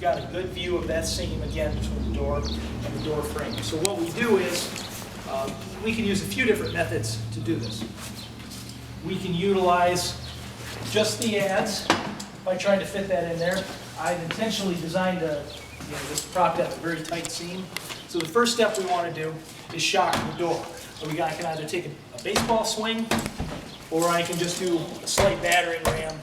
we've got a good view of that seam again between the door and the door frame. So what we do is we can use a few different methods to do this. We can utilize just the adze by trying to fit that in there. I've intentionally designed this prop to have a very tight seam. So the first step we want to do is shock the door. So I can either take a baseball swing, or I can just do a slight battering ram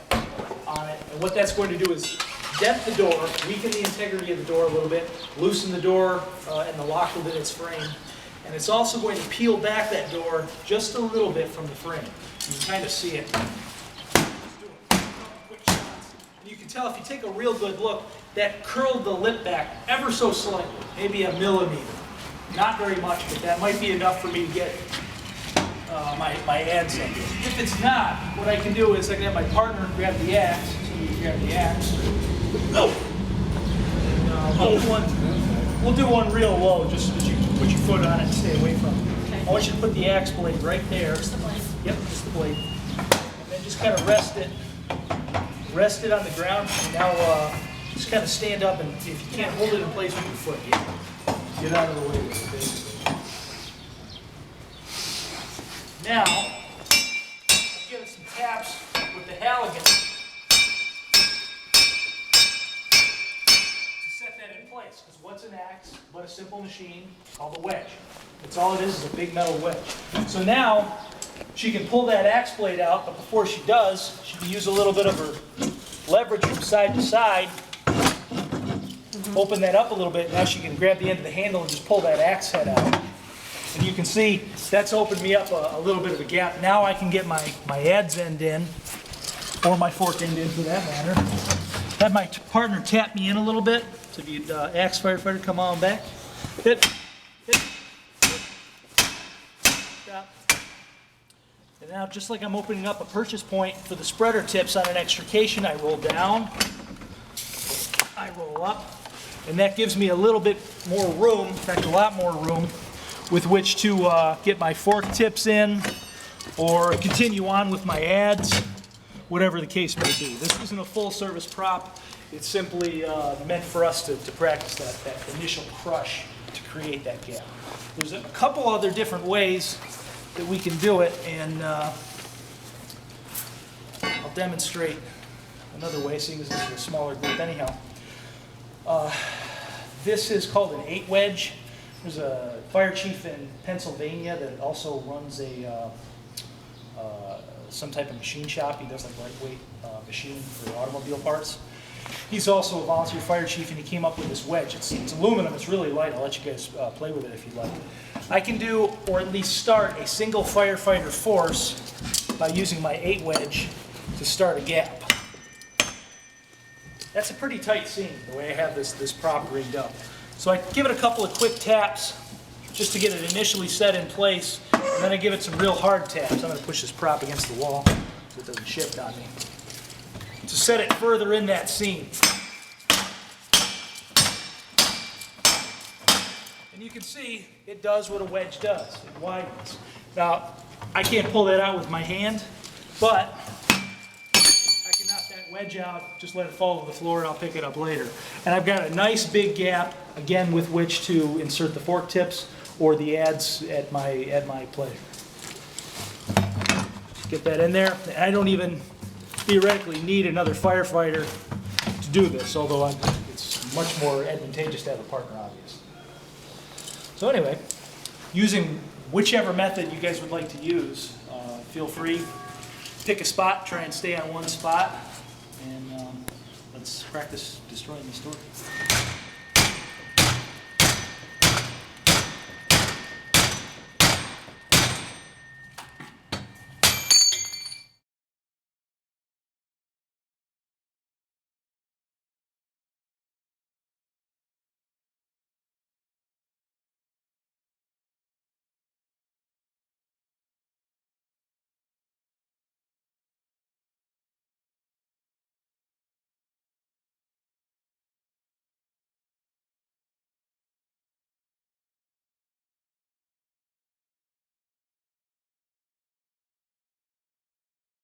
on it. And what that's going to do is dent the door, weaken the integrity of the door a little bit, loosen the door and the lock within its frame. And it's also going to peel back that door just a little bit from the frame. You can kind of see it. You can tell if you take a real good look, that curled the lip back ever so slightly, maybe a millimeter. Not very much, but that might be enough for me to get my adze in. If it's not, what I can do is I can have my partner grab the axe. So you grab the axe. Oh! We'll do one real low, just so that you can put your foot on it and stay away from it. Okay. I want you to put the axe blade right there. Just the blade? Yep, just the blade. And then just kind of rest it on the ground. And now just kind of stand up, and if you can't hold it in place with your foot, get out of the way with it, basically. Now, I'll give it some taps with the Halligan to set that in place. Because what's an axe but a simple machine called a wedge? That's all it is a big metal wedge. So now, she can pull that axe blade out, but before she does, she can use a little bit of her leverage from side to side. Open that up a little bit. Now she can grab the end of the handle and just pull that axe head out. And you can see that's opened me up a little bit of a gap. Now I can get my adze end in, or my fork end in for that matter. Have my partner tap me in a little bit. So if you axe firefighter, come on back. Hit, stop. And now just like I'm opening up a purchase point for the spreader tips on an extrication, I roll down, I roll up. And that gives me a little bit more room, in fact a lot more room, with which to get my fork tips in or continue on with my adze, whatever the case may be. This isn't a full service prop. It's simply meant for us to practice that initial crush to create that gap. There's a couple other different ways that we can do it, and I'll demonstrate another way, seeing as this is a smaller group anyhow. This is called an 8 wedge. There's a fire chief in Pennsylvania that also runs some type of machine shop. He does like lightweight machine for automobile parts. He's also a volunteer fire chief, and he came up with this wedge. It's aluminum. It's really light. I'll let you guys play with it if you'd like. I can do, or at least start, a single firefighter force by using my 8 wedge to start a gap. That's a pretty tight seam, the way I have this prop rigged up. So I give it a couple of quick taps just to get it initially set in place, and then I give it some real hard taps. I'm going to push this prop against the wall so it doesn't shift on me, to set it further in that seam. And you can see it does what a wedge does. It widens. Now, I can't pull that out with my hand, but wedge out, just let it fall to the floor, and I'll pick it up later. And I've got a nice big gap, again, with which to insert the fork tips or the adze at my pleasure. Just get that in there. I don't even theoretically need another firefighter to do this, although it's much more advantageous to have a partner, obviously. So anyway, using whichever method you guys would like to use, feel free. Pick a spot, try and stay on one spot. And let's practice destroying the door.